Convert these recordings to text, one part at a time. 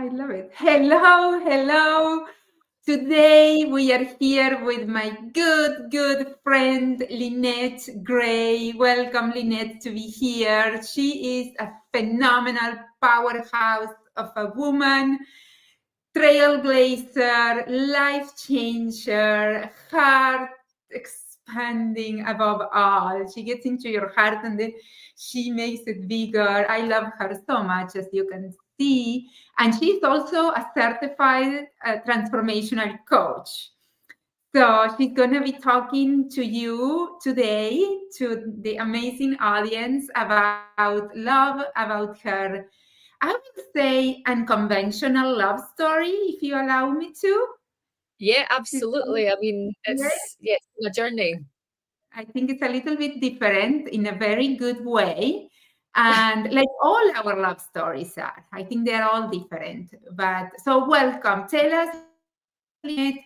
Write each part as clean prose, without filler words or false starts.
I love it. Hello, hello. Today we are here with my good friend Lynette Gray. Welcome, Lynette, to be here. She is a phenomenal powerhouse of a woman, trailblazer, life changer, heart expanding above all. She gets into your heart and then she makes it bigger. I love her so much, as you can see. And she's also a certified transformational coach. So she's going to be talking to you today, to the amazing audience, about love, about her, I would say, unconventional love story, if you allow me to. Yeah, absolutely. I mean, Yeah, it's a journey. I think it's a little bit different in a very good way. And like all our love stories are, I think they're all different. But so welcome. Tell us, Lynette,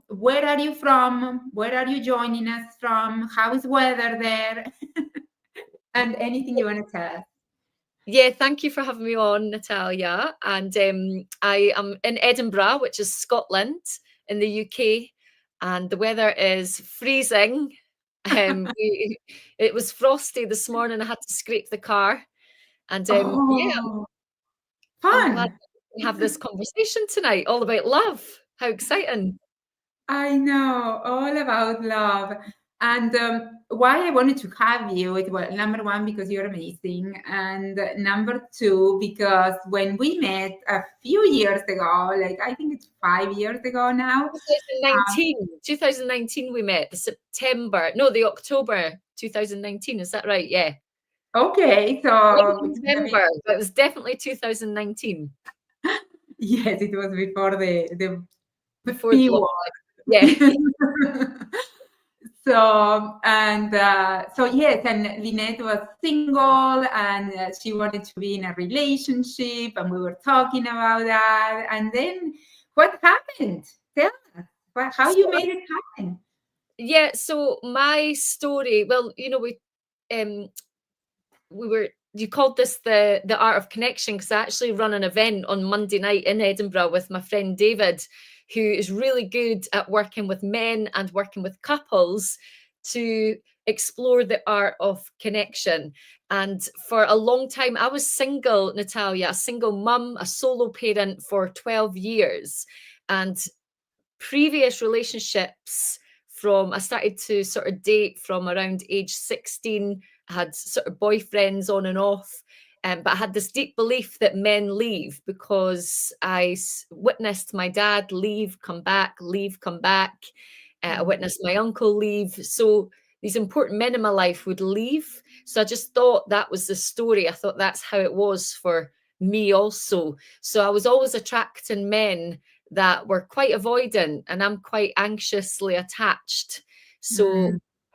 where are you from? Where are you joining us from? How is weather there? And anything you want to tell us. Yeah, thank you for having me on, Natalia. And I am in Edinburgh, which is Scotland in the UK, and the weather is freezing. It was frosty this morning. I had to scrape the car, and yeah, Oh, I'm glad fun. we have this conversation tonight, all about love. How exciting! I know, all about love. And why I wanted to have you, it was number one, because you're amazing. And number two, because when we met a few years ago, like I think it's 5 years ago now. 2019 we met, the October 2019, is that right? Yeah. Okay, Maybe so it's gonna be, November, but it was definitely 2019, yes, it was before the before the P lockdown. Yeah. word. So yes, and Lynette was single and she wanted to be in a relationship, and we were talking about that. And then what happened? Tell us how So, you made it happen. yeah, so my story, well, we were you called this the art of connection, because I actually run an event on Monday night in Edinburgh with my friend David, who is really good at working with men and working with couples to explore the art of connection. And for a long time I was single, Natalia, a single mum, a solo parent for 12 years. And previous relationships, I started to sort of date from around age 16. I had sort of boyfriends on and off. But I had this deep belief that men leave, because I witnessed my dad leave, come back, leave, come back. I witnessed my uncle leave. So these important men in my life would leave. So I just thought that was the story. I thought that's how it was for me also. So I was always attracting men that were quite avoidant, and I'm quite anxiously attached. So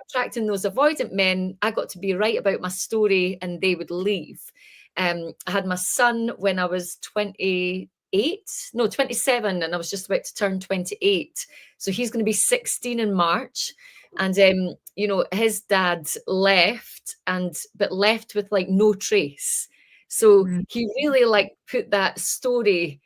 attracting those avoidant men, I got to be right about my story and they would leave. I had my son when I was 27, and I was just about to turn 28. So he's going to be 16 in March. And his dad left, but left with like no trace. So he really like put that story,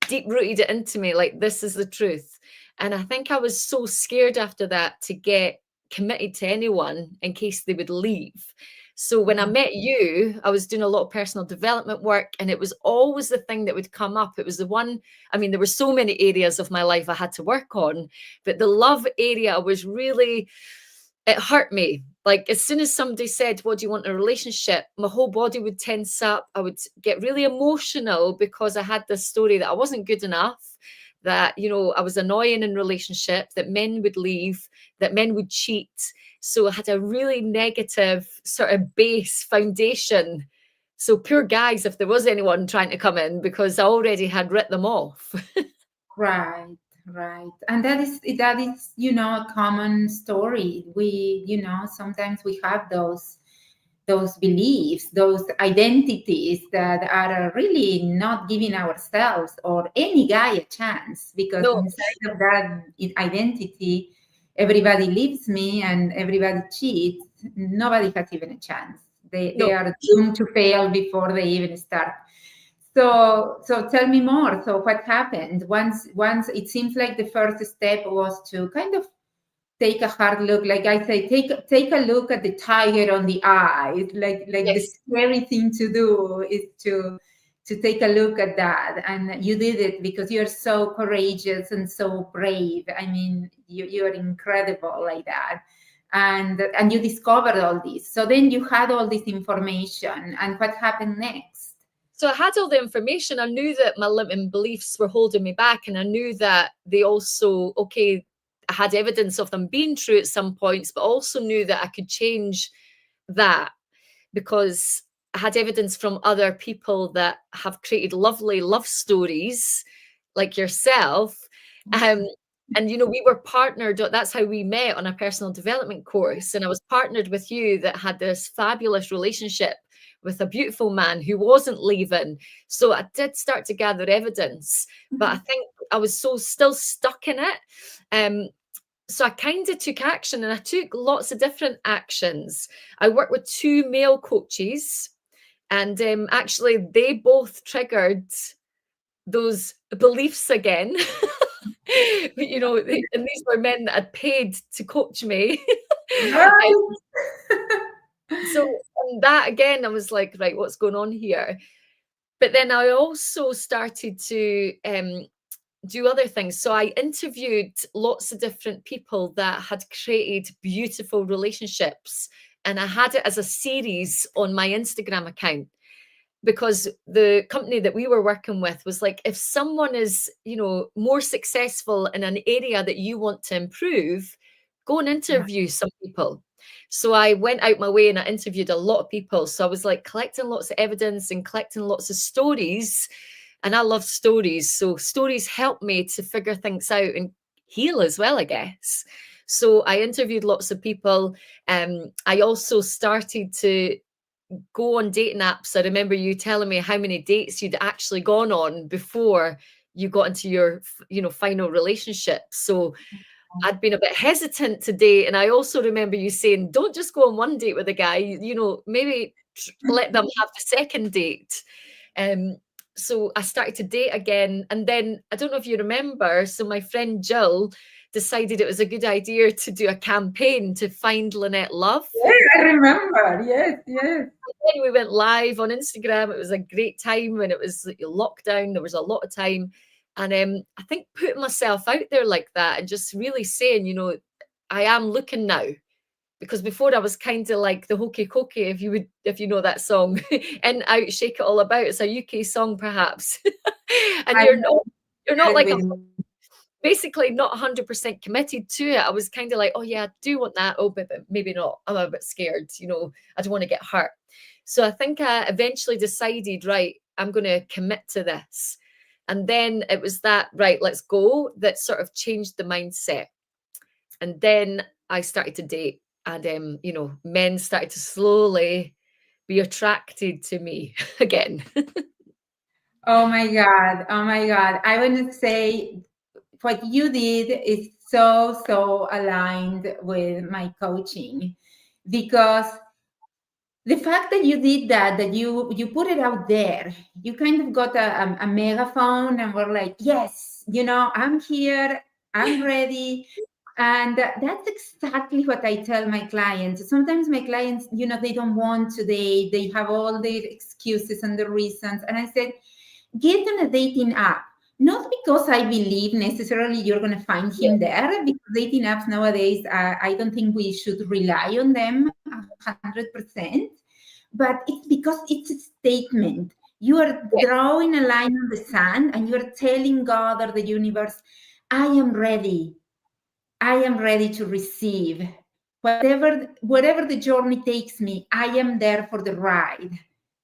deep rooted it into me, like, this is the truth. And I think I was so scared after that to get committed to anyone in case they would leave. So when I met you, I was doing a lot of personal development work, and it was always the thing that would come up. It was the one, I mean, there were so many areas of my life I had to work on, but the love area was really, it hurt me. Like, as soon as somebody said, what do you want in a relationship? My whole body would tense up. I would get really emotional, because I had this story that I wasn't good enough, that, I was annoying in relationship, that men would leave, that men would cheat. So I had a really negative sort of base foundation. So poor guys, if there was anyone trying to come in, because I already had writ them off. Right, right. And that is, a common story. We, sometimes we have those beliefs, those identities that are really not giving ourselves or any guy a chance, because No, inside of that identity, everybody leaves me and everybody cheats. Nobody has even a chance. They no. are doomed to fail before they even start So tell me more. So what happened once it seems like the first step was to kind of take a hard look, like I say, take a look at the tiger on the eye. Like the Yes. scary thing to do is to take a look at that. And you did it because you're so courageous and so brave. I mean, you're incredible like that. And you discovered all this. So then you had all this information, and what happened next? So I had all the information. I knew that my limiting beliefs were holding me back. And I knew that they also, okay, I had evidence of them being true at some points, but also knew that I could change that, because I had evidence from other people that have created lovely love stories like yourself. And, you know, we were partnered. That's how we met, on a personal development course. And I was partnered with you that had this fabulous relationship with a beautiful man who wasn't leaving. So I did start to gather evidence, but I think I was still stuck in it. So I kind of took action, and I took lots of different actions. I worked with 2 male coaches, and actually they both triggered those beliefs again. You know, and these were men that had paid to coach me. Right. So that again, I was like, right, what's going on here? But then I also started to do other things. So I interviewed lots of different people that had created beautiful relationships, and I had it as a series on my Instagram account, because the company that we were working with was like, if someone is, you know, more successful in an area that you want to improve, go and interview some people. So I went out my way and I interviewed a lot of people. So I was like collecting lots of evidence and collecting lots of stories. And I love stories. So stories help me to figure things out and heal as well, I guess. So I interviewed lots of people. I also started to go on dating apps. I remember you telling me how many dates you'd actually gone on before you got into your, you know, final relationship. So I'd been a bit hesitant to date. And I also remember you saying, don't just go on one date with a guy, you know, maybe let them have the second date. So I started to date again. And then I don't know if you remember, so my friend Jill decided it was a good idea to do a campaign to find Lynette love. Yeah, I remember. Yes. And then we went live on Instagram. It was a great time when it was lockdown. There was a lot of time. And I think putting myself out there like that and just really saying, you know, I am looking now. Because before I was kind of like the hokey cokey, if you know that song, and out, shake it all about. It's a UK song, perhaps. And I you're not like with basically not 100% committed to it. I was kind of like, oh yeah, I do want that. Oh, but maybe not. I'm a bit scared. You know, I don't want to get hurt. So I think I eventually decided, right, I'm going to commit to this. And then it was that, right, let's go, that sort of changed the mindset. And then I started to date, and you know, men started to slowly be attracted to me again. Oh my God. Oh my God. I want to say what you did is so aligned with my coaching, because the fact that you did that you put it out there, you kind of got a megaphone and were like, yes, you know, I'm here, I'm ready. And that's exactly what I tell my clients. Sometimes my clients, you know, they don't want to date, they have all their excuses and the reasons. And I said, get on a dating app. Not because I believe necessarily you're going to find him there, because dating apps nowadays, I don't think we should rely on them 100%. But it's because it's a statement. You are drawing a line on the sand and you're telling God or the universe, I am ready. I am ready to receive. Wherever the journey takes me, I am there for the ride.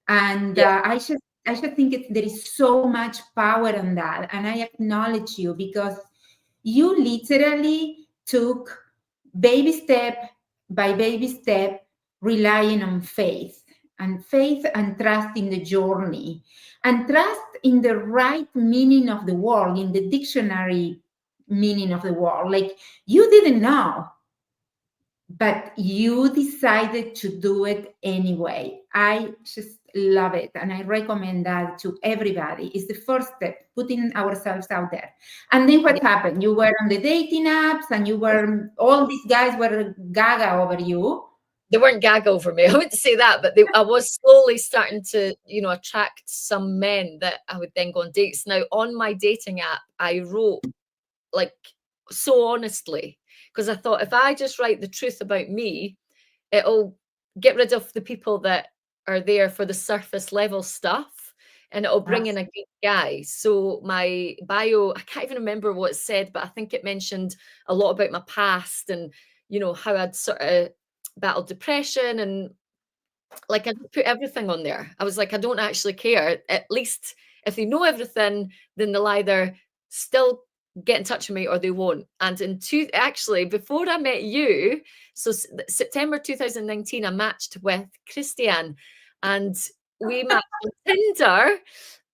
And I just think there is so much power in that. And I acknowledge you, because you literally took baby step by baby step, relying on faith and trust in the journey, and trust in the right meaning of the word, in the dictionary meaning of the word. Like, you didn't know, but you decided to do it anyway. I love it. And I recommend that to everybody. It's the first step, putting ourselves out there. And then what happened? You were on the dating apps and all these guys were gaga over you. They weren't gag over me. I wouldn't say that, but I was slowly starting to, attract some men that I would then go on dates. Now, on my dating app, I wrote like so honestly, because I thought if I just write the truth about me, it'll get rid of the people that are there for the surface level stuff, and it'll bring in a good guy. So my bio, I can't even remember what it said, but I think it mentioned a lot about my past and, how I'd sort of battled depression, and like I put everything on there. I was like, I don't actually care. At least if they know everything, then they'll either still get in touch with me or they won't. And actually, before I met you, so September 2019, I matched with Krystian, and we matched on Tinder,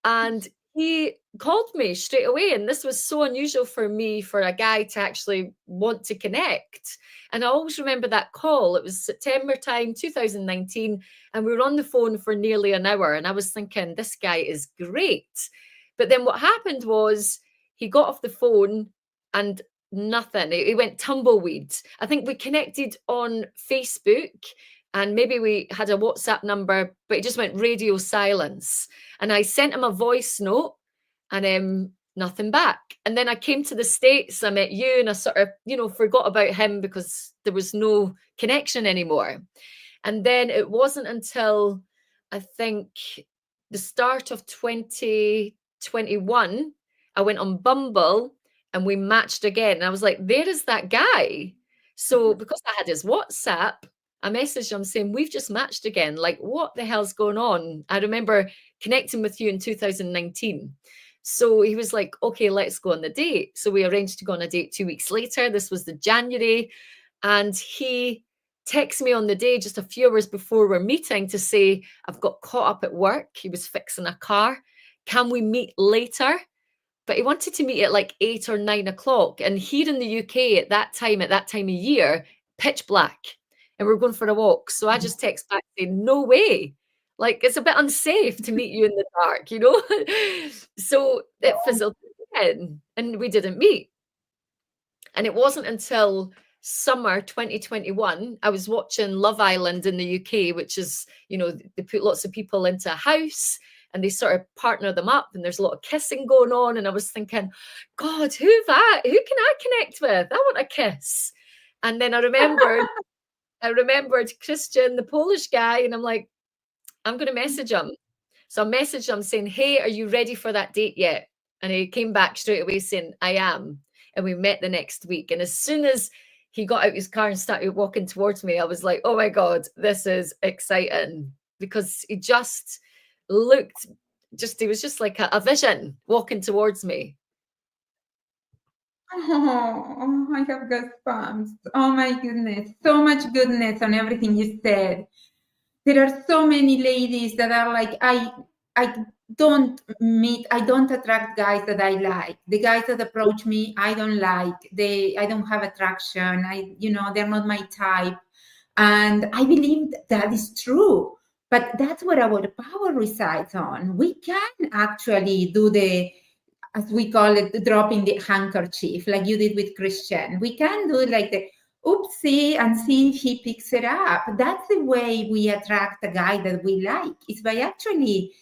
and he called me straight away. And this was so unusual for me, for a guy to actually want to connect. And I always remember that call. It was September time, 2019, and we were on the phone for nearly an hour. And I was thinking, this guy is great. But then what happened was he got off the phone and nothing. He went tumbleweed. I think we connected on Facebook, and maybe we had a WhatsApp number, but it just went radio silence. And I sent him a voice note, and nothing back. And then I came to the States, I met you, and I sort of, forgot about him because there was no connection anymore. And then it wasn't until I think the start of 2021, I went on Bumble and we matched again. And I was like, there is that guy. So because I had his WhatsApp, I messaged him saying, we've just matched again. Like, what the hell's going on? I remember connecting with you in 2019. So he was like, okay, let's go on the date. So we arranged to go on a date 2 weeks later. This was the January. And he texted me on the day just a few hours before we're meeting to say, I've got caught up at work. He was fixing a car. Can we meet later? But he wanted to meet at like 8 or 9 o'clock. And here in the UK at that time of year, pitch black. And we're going for a walk. So I just text back saying, no way. Like, it's a bit unsafe to meet you in the dark, So it fizzled in and we didn't meet. And it wasn't until summer 2021, I was watching Love Island in the UK, which is, they put lots of people into a house and they sort of partner them up, and there's a lot of kissing going on. And I was thinking, God, who can I connect with? I want a kiss. And then I remembered Krystian, the Polish guy, and I'm like, I'm going to message him. So I messaged him saying, hey, are you ready for that date yet? And he came back straight away saying, I am. And we met the next week. And as soon as he got out his car and started walking towards me, I was like, oh my God, this is exciting. Because he just looked, he was just like a vision walking towards me. Oh, I have goosebumps. Oh my goodness. So much goodness on everything you said. There are so many ladies that are like, I don't attract guys that I like. The guys that approach me, I don't like. I don't have attraction. They're not my type. And I believe that is true. But that's where our power resides on. We can actually do as we call it, dropping the handkerchief, like you did with Krystian. We can do like the oopsie and see if he picks it up. That's the way we attract a guy that we like, is by actually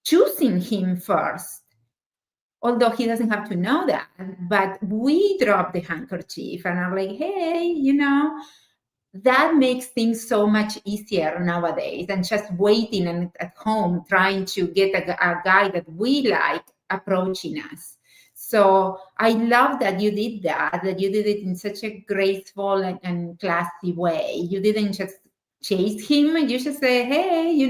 choosing him first. Although he doesn't have to know that, but we drop the handkerchief and are like, hey, that makes things so much easier nowadays than just waiting and at home trying to get a guy that we like approaching us. So I love that you did that you did it in such a graceful and classy way. You didn't just chase him, you just say, hey,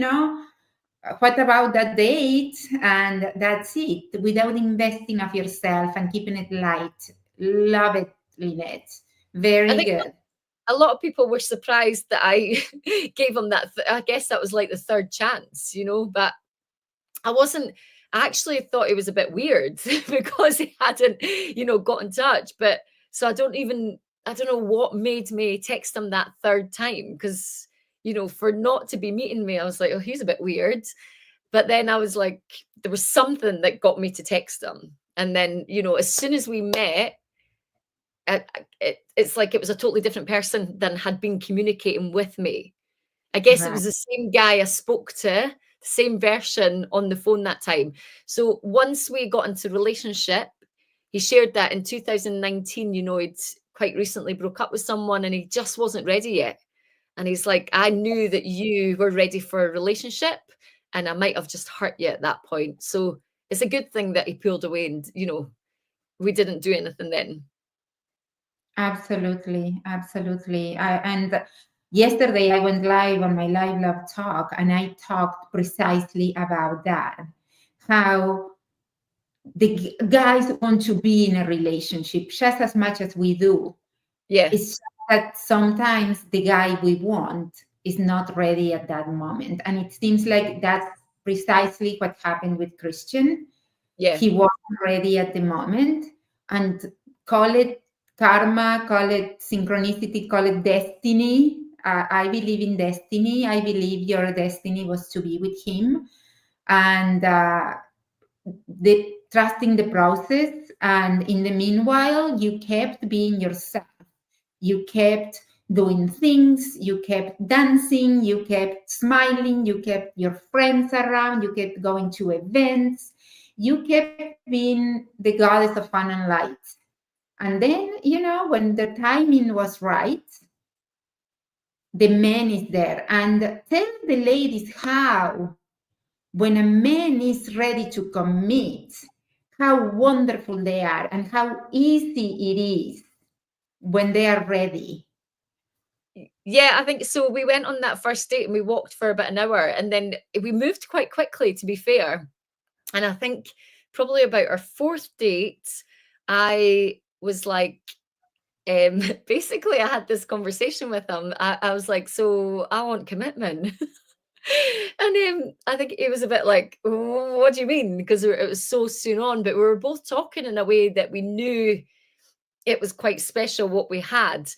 what about that date? And that's it, without investing of yourself and keeping it light. Love it, Lynette. Very good. A lot of people were surprised that I gave him that. I guess that was like the third chance, but I wasn't. I actually thought it was a bit weird because he hadn't, got in touch. But so I don't know what made me text him that third time, because, for not to be meeting me. I was like, oh, he's a bit weird. But then I was like, there was something that got me to text him. And then, as soon as we met, it's like it was a totally different person than had been communicating with me. I guess it Right. was the same guy I spoke to, the same version on the phone that time. So once we got into relationship, he shared that in 2019, he'd quite recently broke up with someone and he just wasn't ready yet. And he's like, I knew that you were ready for a relationship and I might have just hurt you at that point. So it's a good thing that he pulled away and, we didn't do anything then. Absolutely, absolutely. And yesterday I went live on my Live Love Talk and I talked precisely about that. How the guys want to be in a relationship just as much as we do. Yeah. It's just that sometimes the guy we want is not ready at that moment. And it seems like that's precisely what happened with Krystian. Yeah. He wasn't ready at the moment. And call it karma, call it synchronicity, call it destiny. I believe in destiny. I believe your destiny was to be with him. And the trusting the process. And in the meanwhile, you kept being yourself. You kept doing things, you kept dancing, you kept smiling, you kept your friends around, you kept going to events, you kept being the goddess of fun and light. And then, when the timing was right, the man is there. And tell the ladies how, when a man is ready to commit, how wonderful they are and how easy it is when they are ready. Yeah, I think so. We went on that first date and we walked for about an hour and then we moved quite quickly, to be fair. And I think probably about our fourth date, I was like, basically, I had this conversation with him. I was like, so I want commitment. And I think it was a bit like, what do you mean? Because it was so soon on, but we were both talking in a way that we knew it was quite special what we had.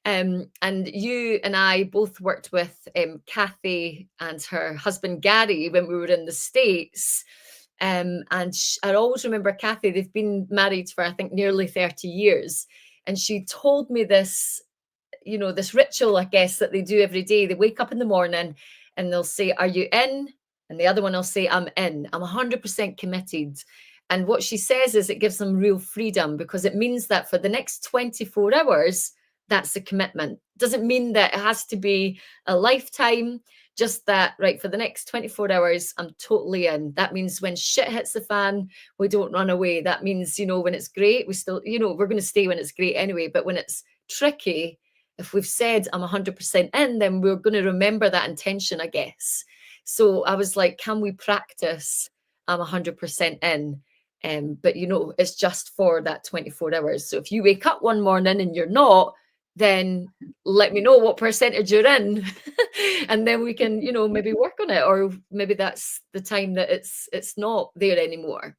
And you and I both worked with Kathy and her husband Gary when we were in the States. And I always remember Kathy, they've been married for, I think, nearly 30 years. And she told me this, this ritual, I guess, that they do every day. They wake up in the morning and they'll say, are you in? And the other one will say, I'm in. I'm 100% committed. And what she says is it gives them real freedom because it means that for the next 24 hours, that's a commitment. Doesn't mean that it has to be a lifetime, just that, right, for the next 24 hours, I'm totally in. That means when shit hits the fan, we don't run away. That means, when it's great, we still, we're going to stay when it's great anyway. But when it's tricky, if we've said I'm 100% in, then we're going to remember that intention, I guess. So I was like, can we practice I'm 100% in? But it's just for that 24 hours. So if you wake up one morning and you're not, then let me know what percentage you're in. And then we can, maybe work on it. Or maybe that's the time that it's not there anymore.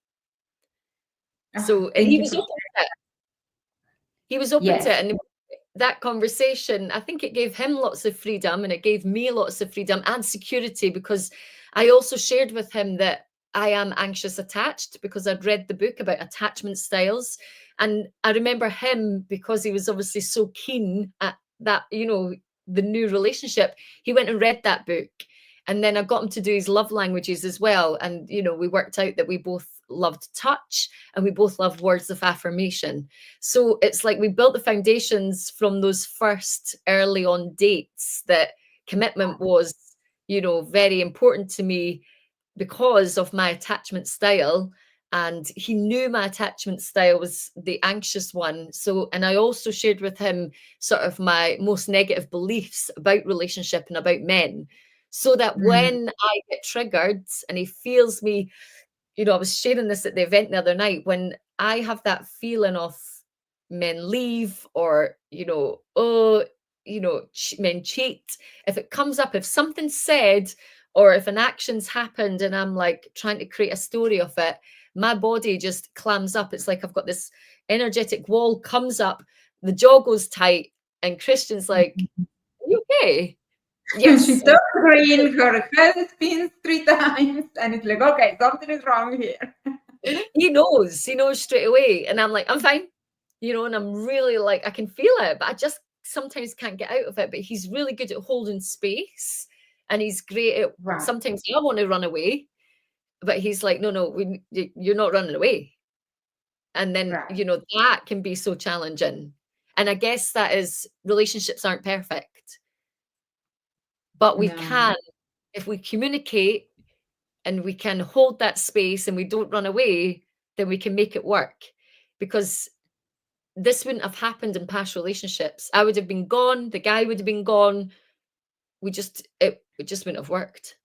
So and he was open to it. He was open to it. And that conversation, I think it gave him lots of freedom and it gave me lots of freedom and security, because I also shared with him that I am anxious attached because I'd read the book about attachment styles. And I remember him, because he was obviously so keen at that, the new relationship, he went and read that book. And then I got him to do his love languages as well. And, we worked out that we both loved touch and we both loved words of affirmation. So it's like we built the foundations from those first early on dates, that commitment was, very important to me because of my attachment style. And he knew my attachment style was the anxious one. So, and I also shared with him sort of my most negative beliefs about relationship and about men, so that when I get triggered and he feels me, I was sharing this at the event the other night, when I have that feeling of men leave or, men cheat, if it comes up, if something's said, or if an action's happened and I'm like trying to create a story of it, my body just clams up. It's like I've got this energetic wall comes up, the jaw goes tight, and Krystian's like, are you okay? She Yes, turns green, her head spins 3 times, and it's like, okay, something is wrong here. he knows straight away. And I'm like, I'm fine, and I'm really like, I can feel it, but I just sometimes can't get out of it. But he's really good at holding space, and he's great at, Right, sometimes I want to run away, but he's like, no, you're not running away. And then, right. that can be so challenging. And I guess that is, relationships aren't perfect, but we No, can, if we communicate and we can hold that space and we don't run away, then we can make it work. Because this wouldn't have happened in past relationships. I would have been gone, the guy would have been gone. It just wouldn't have worked.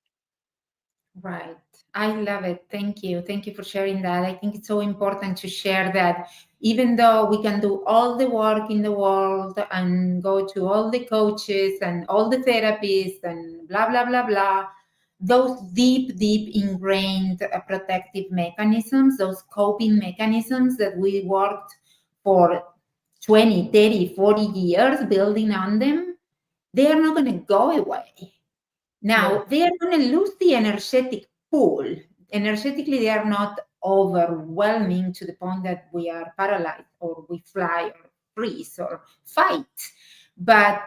right. I love it. Thank you. Thank you for sharing that. I think it's so important to share that even though we can do all the work in the world and go to all the coaches and all the therapists and blah, blah, blah, blah, those deep, deep ingrained protective mechanisms, those coping mechanisms that we worked for 20, 30, 40 years building on them, they are not going to go away. Now, No. they are going to lose the energetic pull. Energetically, they are not overwhelming to the point that we are paralyzed or we fly or freeze or fight, but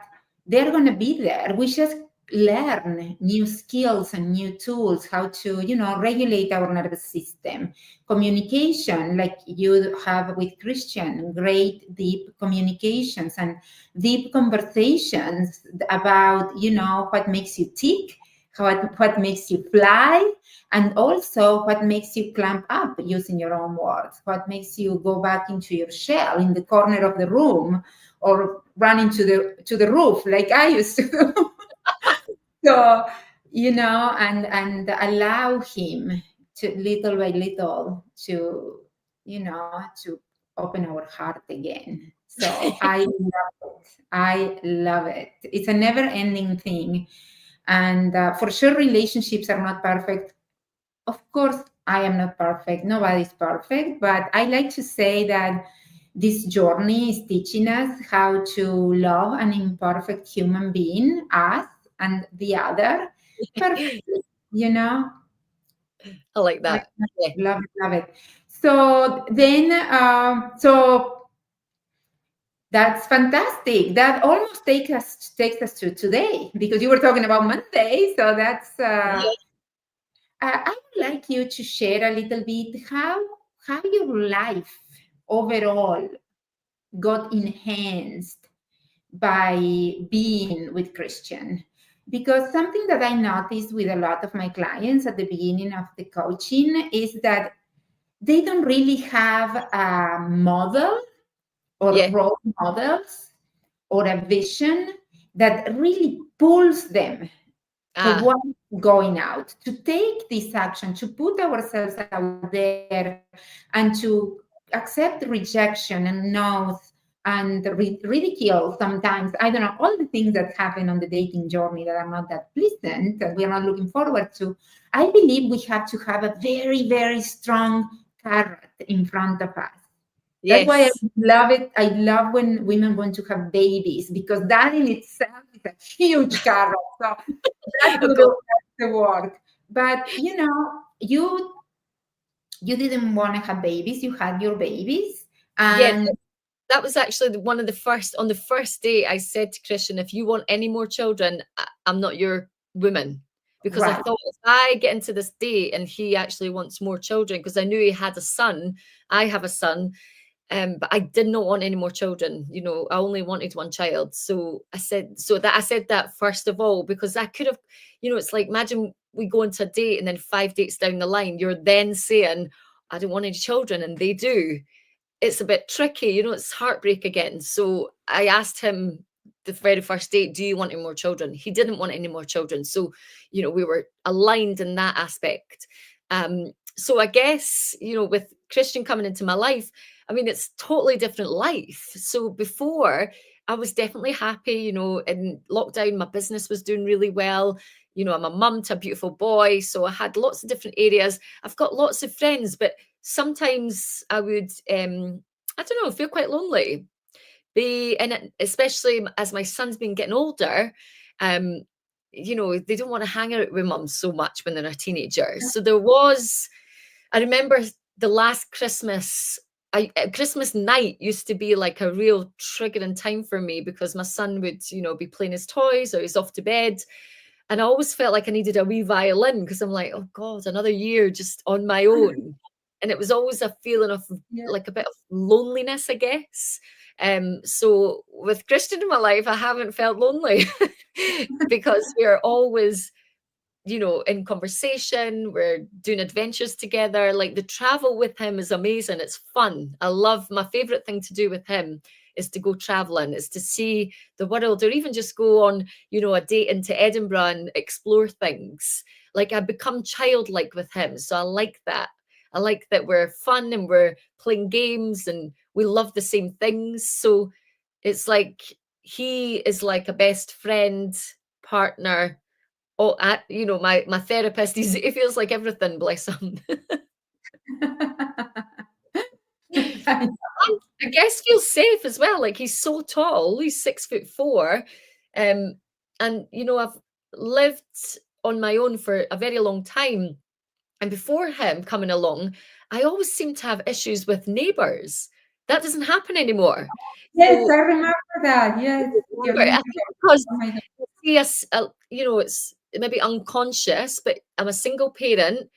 they're going to be there. We just learn new skills and new tools, how to, regulate our nervous system. Communication, like you have with Krystian, great deep communications and deep conversations about, what makes you tick, what makes you fly, and also what makes you clamp up, using your own words, what makes you go back into your shell in the corner of the room or run into the roof like I used to do. So, and allow him to, little by little, to, to open our heart again. So I love it. I love it. It's a never ending thing. And for sure, relationships are not perfect. Of course, I am not perfect. Nobody's perfect. But I like to say that this journey is teaching us how to love an imperfect human being, us and the other, perfectly, I like I that. Yeah. love it, love it. So then, that's fantastic. That almost takes us to today, because you were talking about Monday. So that's Yeah. I would like you to share a little bit how your life overall got enhanced by being with Krystian. Because something that I noticed with a lot of my clients at the beginning of the coaching is that they don't really have a model or Yeah. role models or a vision that really pulls them Ah, towards going out, to take this action, to put ourselves out there, and to accept rejection and no's and ridicule sometimes. I don't know, all the things that happen on the dating journey that are not that pleasant and we are not looking forward to. I believe we have to have a very, very strong carrot in front of us. That's why I yes. love it. I love when women want to have babies, because that in itself is a huge carrot. So that's Of course. the word. But you didn't want to have babies. You had your babies, Yeah, and that was actually one of the first, on the first day I said to Christian, if you want any more children, I'm not your woman. Because I right, thought, if I get into this date and he actually wants more children, because I knew he had a son, I have a son, but I did not want any more children. I only wanted one child. So I said that first of all, because I could have, it's like, imagine we go into a date and then 5 dates down the line, you're then saying, I don't want any children, and they do. It's a bit tricky, it's heartbreak again. So I asked him the very first date, do you want any more children? He didn't want any more children. So, we were aligned in that aspect. So I guess, with Krystian coming into my life, I mean, it's totally different life. So before, I was definitely happy, in lockdown, my business was doing really well. I'm a mum to a beautiful boy. So I had lots of different areas. I've got lots of friends, but sometimes I would, I don't know, feel quite lonely. Especially as my son's been getting older, um, they don't want to hang out with mum so much when they're a teenager. So I remember the last Christmas, Christmas night used to be like a real triggering time for me, because my son would, be playing his toys or he's off to bed. And I always felt like I needed a wee violin, because I'm like, oh God, another year just on my own. And it was always a feeling of like a bit of loneliness, I guess. So with Krystian in my life, I haven't felt lonely because we're always, in conversation, we're doing adventures together. Like, the travel with him is amazing. It's fun. My favorite thing to do with him is to go traveling, is to see the world, or even just go on, a date into Edinburgh and explore things. Like, I become childlike with him. So I like that. I like that we're fun and we're playing games and we love the same things. So it's like he is like a best friend, partner. Oh, my therapist, he feels like everything, bless him. I guess feels safe as well. Like, he's so tall, he's 6'4". And I've lived on my own for a very long time. And before him coming along, I always seem to have issues with neighbors. That doesn't happen anymore. Yes, I remember that. Yes. I think because yes, it's maybe unconscious, but I'm a single parent,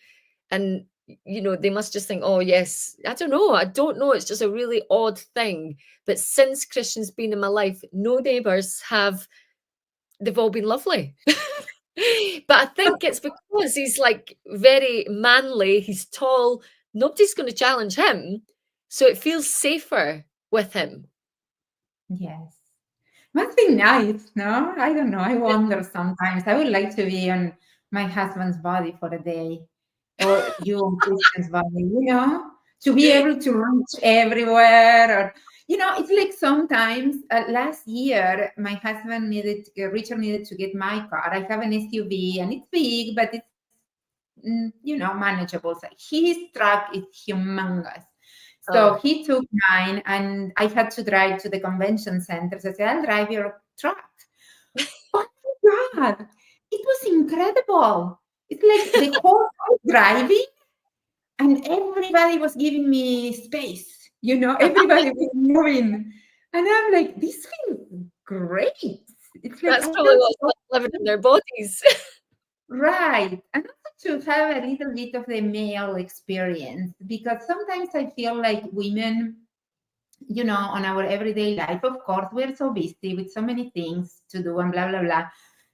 and they must just think, oh yes, I don't know, it's just a really odd thing. But since Krystian's been in my life, no neighbors they've all been lovely. But I think it's because he's like very manly, he's tall, nobody's going to challenge him, so it feels safer with him. Yes. Must be nice, no? I don't know. I wonder sometimes. I would like to be on my husband's body for a day, or you on Krystian's body, to be able to reach everywhere. Or, it's like sometimes last year, my husband Richard needed to get my car. I have an SUV and it's big, but it's, manageable. So his truck is humongous. So he took mine and I had to drive to the convention center. So I said, I'll drive your truck. Oh my God, it was incredible. It's like the whole time driving and everybody was giving me space. Everybody was moving. And I'm like, this feels great. It's like, that's probably what's living in their bodies. Right. And also to have a little bit of the male experience, because sometimes I feel like women, on our everyday life, of course, we're so busy with so many things to do and blah, blah, blah,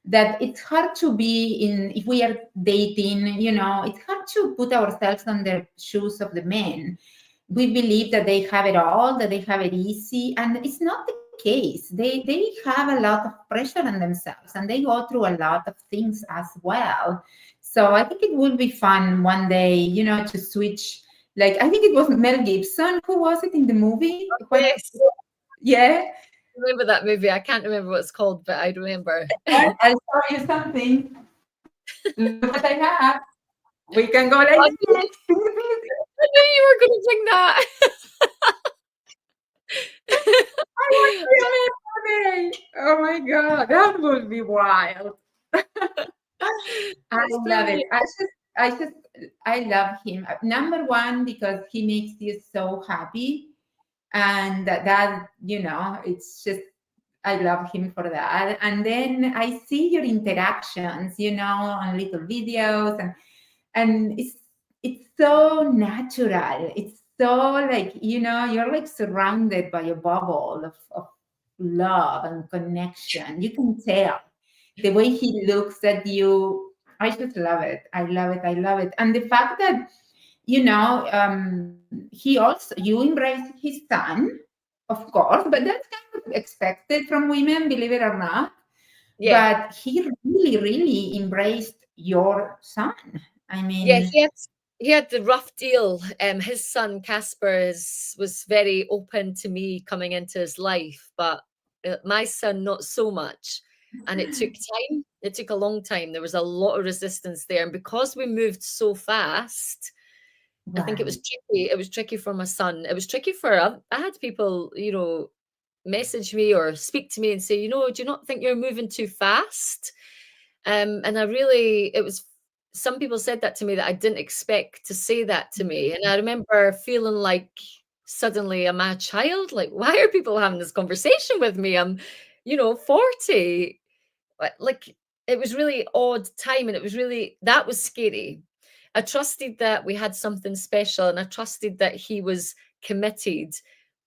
that it's hard to if we are dating, it's hard to put ourselves on the shoes of the men. We believe that they have it all, that they have it easy, and it's not the case. They have a lot of pressure on themselves and they go through a lot of things as well. So I think it would be fun one day, to switch. Like, I think it was Mel Gibson. Who was it in the movie? Yes. Yeah. I remember that movie. I can't remember what it's called, but I remember. I'll show you something. Look what I have. We can go like this. I knew you were going to bring that. I want to be on it. Oh my God, that would be wild. I love it. I love him. Number one, because he makes you so happy. And that, it's just, I love him for that. And then I see your interactions, on little videos, and it's so natural. It's so like, you're like surrounded by a bubble of love and connection. You can tell the way he looks at you. I just love it. I love it. I love it. And the fact that, you embrace his son, of course, but that's kind of expected from women, believe it or not. Yeah. But he really, really embraced your son. I mean, yeah, he had the rough deal. His son Casper was very open to me coming into his life, but my son not so much. And it took time. It took a long time. There was a lot of resistance there, and because we moved so fast, right. I think it was tricky. It was tricky for my son. It was tricky for I had people, message me or speak to me and say, do you not think you're moving too fast? And I really, it was, some people said that to me that I didn't expect to say that to me. And I remember feeling like suddenly am I a child? Like, why are people having this conversation with me? I'm, 40. Like, it was really odd time, and it was really, that was scary. I trusted that we had something special, and I trusted that he was committed.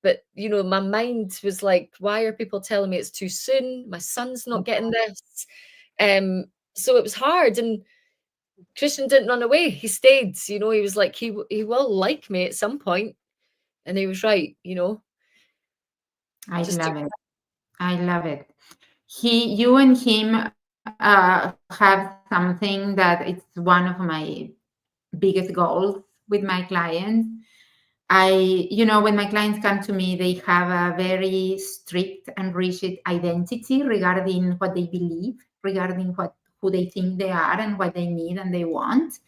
But, my mind was like, why are people telling me it's too soon? My son's not getting this. So it was hard. And Krystian didn't run away. He stayed. He was like, he will like me at some point. And he was right, I just to, love it. I love it. You and him have something that it's one of my biggest goals with my clients. When my clients come to me, they have a very strict and rigid identity regarding what they believe, regarding who they think they are and what they need and they want.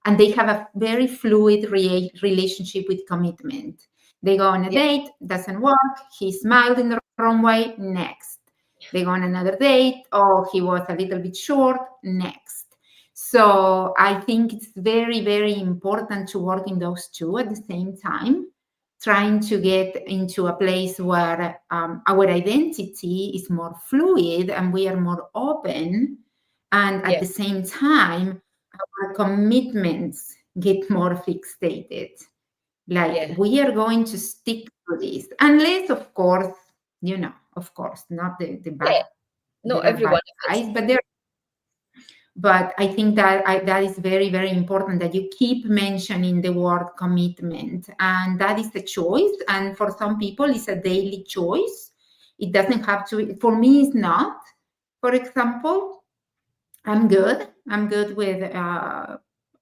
And they have a very fluid relationship with commitment. They go on a yeah, date, doesn't work, he smiled in the wrong way, next. They go on another date, oh, he was a little bit short, next. So I think it's very, very important to work in those two at the same time, trying to get into a place where our identity is more fluid and we are more open. And at yeah, the same time, our commitments get more fixated. Like yeah, we are going to stick to this, unless, of course, not the yeah. bad. Not There are bad everyone. If it's, guys, but I think that is very, very important that you keep mentioning the word commitment, and that is a choice. And for some people, it's a daily choice. It doesn't have to. For me, it's not. For example, I'm good. I'm good with.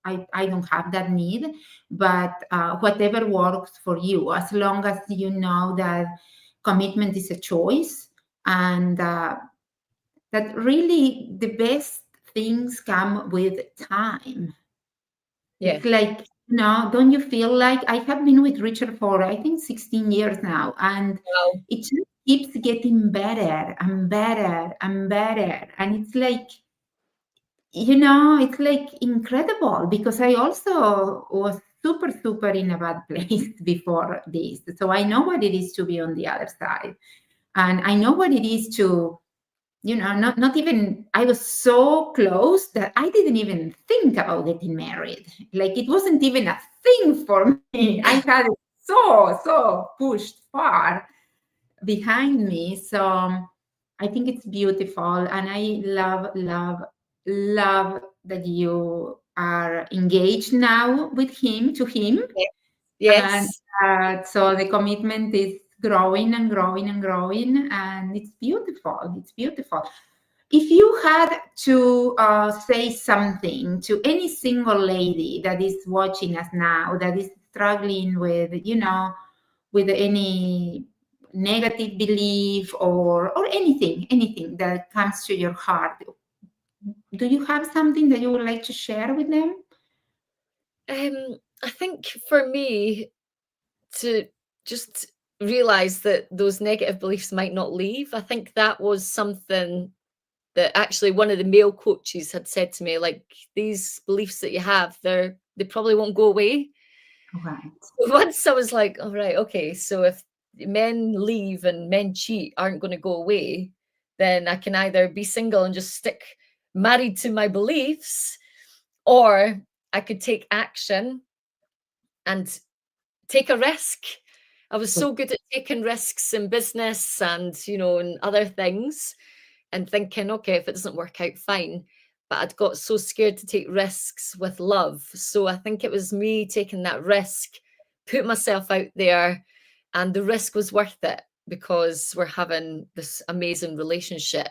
I don't have that need, but whatever works for you, as long as you know that commitment is a choice, and that really the best things come with time. yeah. It's like, don't you feel like I have been with Richard for, I think, 16 years now, and Wow. it just keeps getting better and better and better. And it's like incredible because I also was super, super in a bad place before this. So I know what it is to be on the other side. And I know what it is to not even, I was so close that I didn't even think about getting married. Like it wasn't even a thing for me. I had it so pushed far behind me. So I think it's beautiful. And I love that you are engaged now to him. Yeah. And Yes. so the commitment is growing and growing and growing. And it's beautiful. It's beautiful. If you had to say something to any single lady that is watching us now, that is struggling with any negative belief or anything that comes to your heart, do you have something that you would like to share with them? I think for me to just realize that those negative beliefs might not leave. I think that was something that actually one of the male coaches had said to me, like, these beliefs that you have, they probably won't go away. Right. Once I was like, all right, okay, so if men leave and men cheat aren't going to go away, then I can either be single and just stick married to my beliefs, or I could take action and take a risk. I was so good at taking risks in business and, and other things, and thinking, okay, if it doesn't work out, fine. But I'd got so scared to take risks with love. So I think it was me taking that risk, put myself out there, and the risk was worth it because we're having this amazing relationship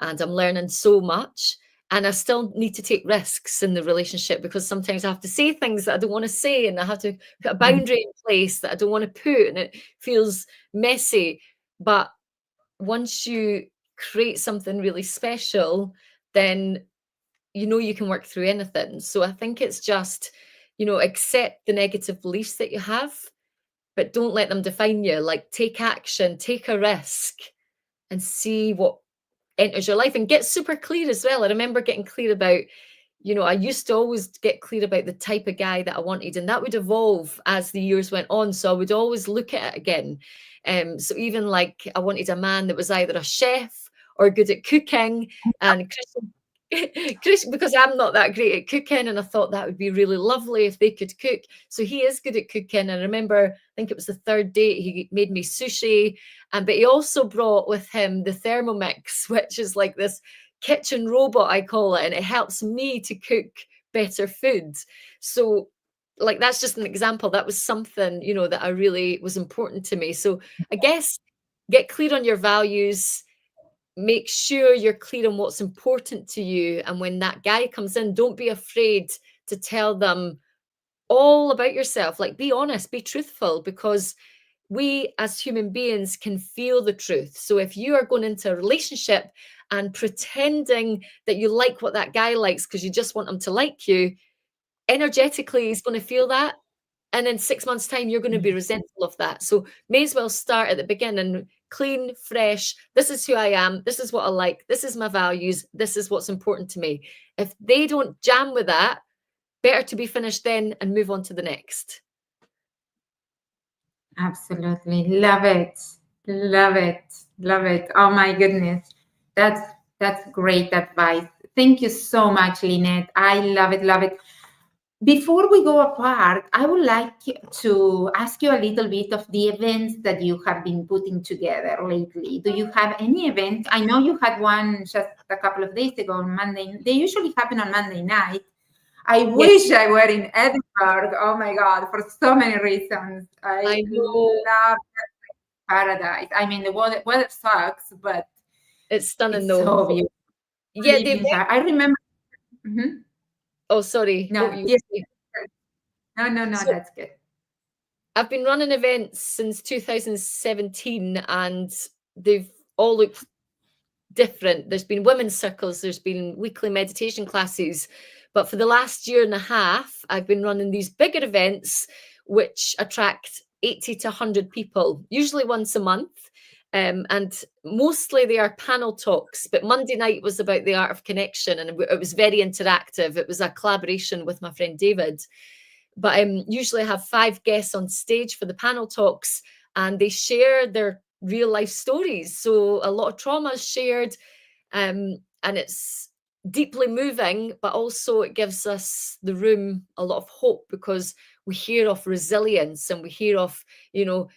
and I'm learning so much. And I still need to take risks in the relationship because sometimes I have to say things that I don't want to say, and I have to put a boundary in place that I don't want to put, and it feels messy. But once you create something really special, then you can work through anything. So I think it's just, accept the negative beliefs that you have, but don't let them define you. Like, take action, take a risk, and see what enters your life, and get super clear as well. I remember getting clear about, I used to always get clear about the type of guy that I wanted, and that would evolve as the years went on. So I would always look at it again. So even like I wanted a man that was either a chef or good at cooking, and Chris, because I'm not that great at cooking, and I thought that would be really lovely if they could cook. So he is good at cooking. I remember, I think it was the third date, he made me sushi, but he also brought with him the Thermomix, which is like this kitchen robot, I call it, and it helps me to cook better food. So like, that's just an example. That was something, that I really was important to me. So I guess get clear on your values, make sure you're clear on what's important to you. And when that guy comes in, don't be afraid to tell them all about yourself. Like, be honest, be truthful, because we as human beings can feel the truth. So if you are going into a relationship and pretending that you like what that guy likes because you just want him to like you, energetically he's going to feel that, and in 6 months' time you're going to be resentful of that. So may as well start at the beginning, clean, fresh. This is who I am, this is what I like, this is my values, this is what's important to me. If they don't jam with that, better to be finished then and move on to the next. Absolutely. Love it. Love it. Love it. Oh my goodness. That's great advice. Thank you so much, Lynette. I love it. Love it. Before we go apart, I would like to ask you a little bit of the events that you have been putting together lately. Do you have any event? I know you had one just a couple of days ago on Monday. They usually happen on Monday night. I wish I were in Edinburgh. Oh my God, for so many reasons. I love paradise. I mean, the weather sucks, but it's stunning it's though. so beautiful. Yeah, I remember. Oh, sorry. No, yes. No, So, that's good. I've been running events since 2017, and they've all looked different. There's been women's circles, there's been weekly meditation classes, but for the last year and a half, I've been running these bigger events which attract 80 to 100 people, usually once a month. And mostly they are panel talks, but Monday night was about the art of connection, and it was very interactive. It was a collaboration with my friend David. But usually I have 5 guests on stage for the panel talks, and they share their real life stories. So a lot of trauma is shared, and it's deeply moving, but also it gives us, the room, a lot of hope, because we hear of resilience, and we hear of,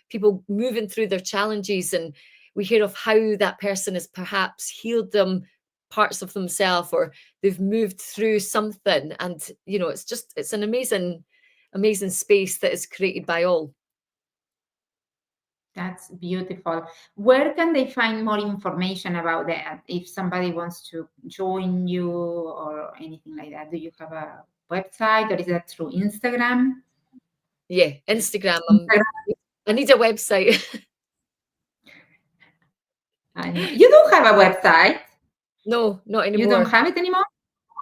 people moving through their challenges, and we hear of how that person has perhaps healed them parts of themselves, or they've moved through something. And it's an amazing space that is created by all. That's beautiful. Where can they find more information about that if somebody wants to join you or anything like that? Do you have a website, or is that through Instagram? Yeah, Instagram. I need a website. I know. You don't have a website? No, not anymore. You don't have it anymore?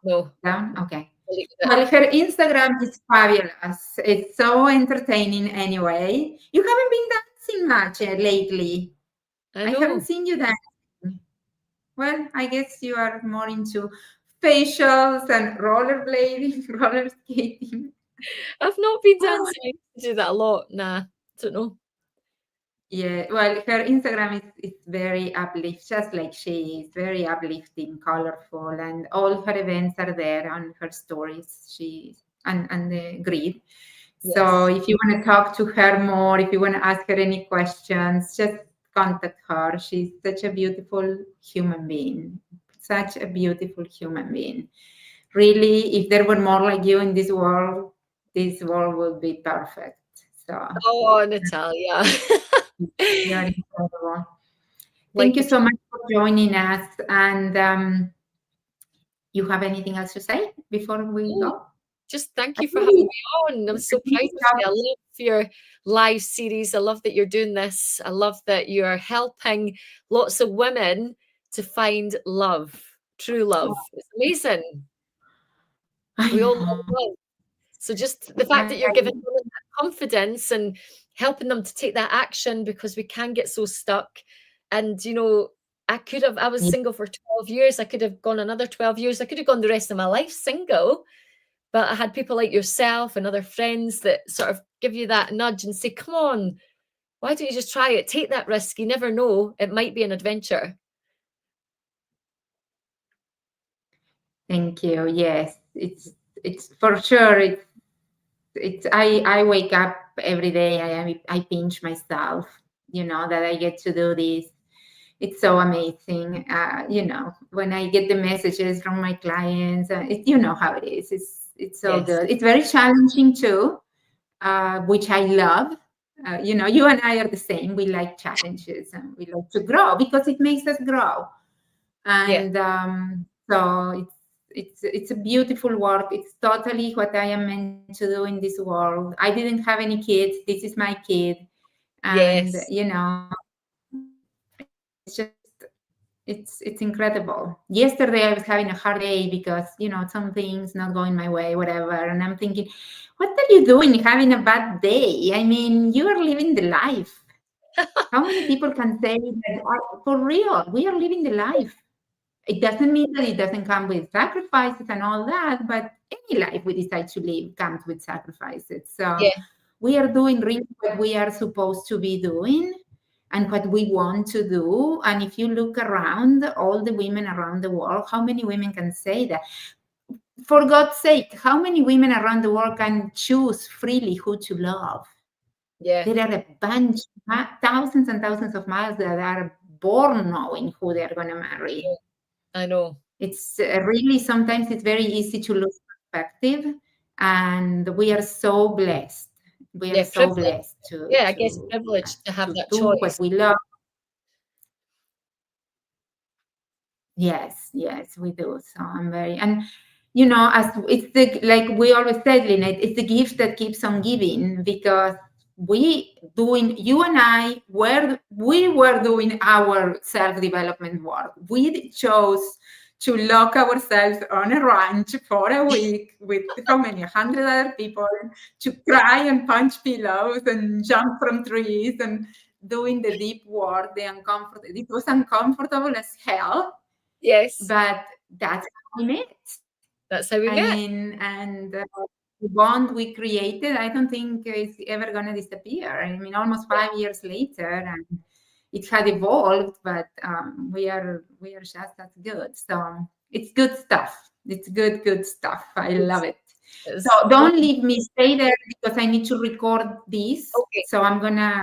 No. Okay. Well, her Instagram is fabulous. It's so entertaining anyway. You haven't been dancing much lately. I haven't seen you dancing. Well, I guess you are more into facials and rollerblading, roller skating. I've not been dancing. I used to do that a lot. Nah, don't know. Yeah, well, her Instagram is very uplifting, just like she is, very uplifting, colorful, and all her events are there on her stories. And the grid. Yes. So if you want to talk to her more, if you want to ask her any questions, just contact her. She's such a beautiful human being. Such a beautiful human being. Really, if there were more like you in this world would be perfect. So. Oh, Natalia. You're incredible. Thank you so much for joining us. And you have anything else to say before we go? Just thank you for having me on. I'm so proud of you. I love your live series. I love that you're doing this. I love that you're helping lots of women to find love, true love. It's amazing. We all love love. So just the fact that you're giving them that confidence and helping them to take that action, because we can get so stuck. And, I was single for 12 years. I could have gone another 12 years. I could have gone the rest of my life single. But I had people like yourself and other friends that sort of give you that nudge and say, come on, why don't you just try it? Take that risk. You never know. It might be an adventure. Thank you. Yes, it's for sure. I wake up every day. I pinch myself, that I get to do this. It's so amazing. When I get the messages from my clients, how it is. It's so good. It's very challenging too, which I love. You and I are the same. We like challenges and we like to grow because it makes us grow. And so it's a beautiful work. It's totally what I am meant to do in this world. I didn't have any kids. This is my kid, and it's just it's incredible. Yesterday I was having a hard day because some things not going my way, whatever, and I'm thinking, what are you doing having a bad day? I mean, you are living the life. How many people can say that? For real, we are living the life. It doesn't mean that it doesn't come with sacrifices and all that, but any life we decide to live comes with sacrifices. So we are doing really what we are supposed to be doing and what we want to do. And if you look around, all the women around the world, how many women can say that? For God's sake, how many women around the world can choose freely who to love? Yeah. There are a bunch, thousands and thousands of miles that are born knowing who they're going to marry. Yeah. I know. It's really, sometimes it's very easy to lose perspective, and we are so blessed. We are so blessed to. I guess privileged to have that do choice. what we love. Yes, we do. So I'm very, and as it's like we always said, Lynette, it's the gift that keeps on giving, because you and I we were doing our self-development work. We chose to lock ourselves on a ranch for a week with how many 100 other people, to cry and punch pillows and jump from trees and doing the deep work, the uncomfortable. It was uncomfortable as hell. Yes. But that's how we met. That's how we met. I mean, and the bond we created, I don't think it's ever going to disappear. I mean, almost 5 years later, and it had evolved, but we are just as good. So it's good stuff. It's good stuff. I love it. So don't leave me. Stay there, because I need to record this. Okay. So I'm going to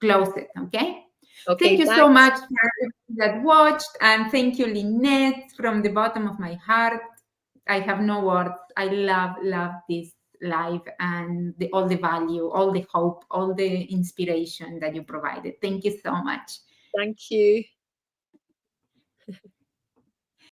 close it. Okay. Okay, thank you so much for everyone that watched, and thank you, Lynette, from the bottom of my heart. I have no words. I love this live and all the value, all the hope, all the inspiration that you provided. Thank you so much. Thank you.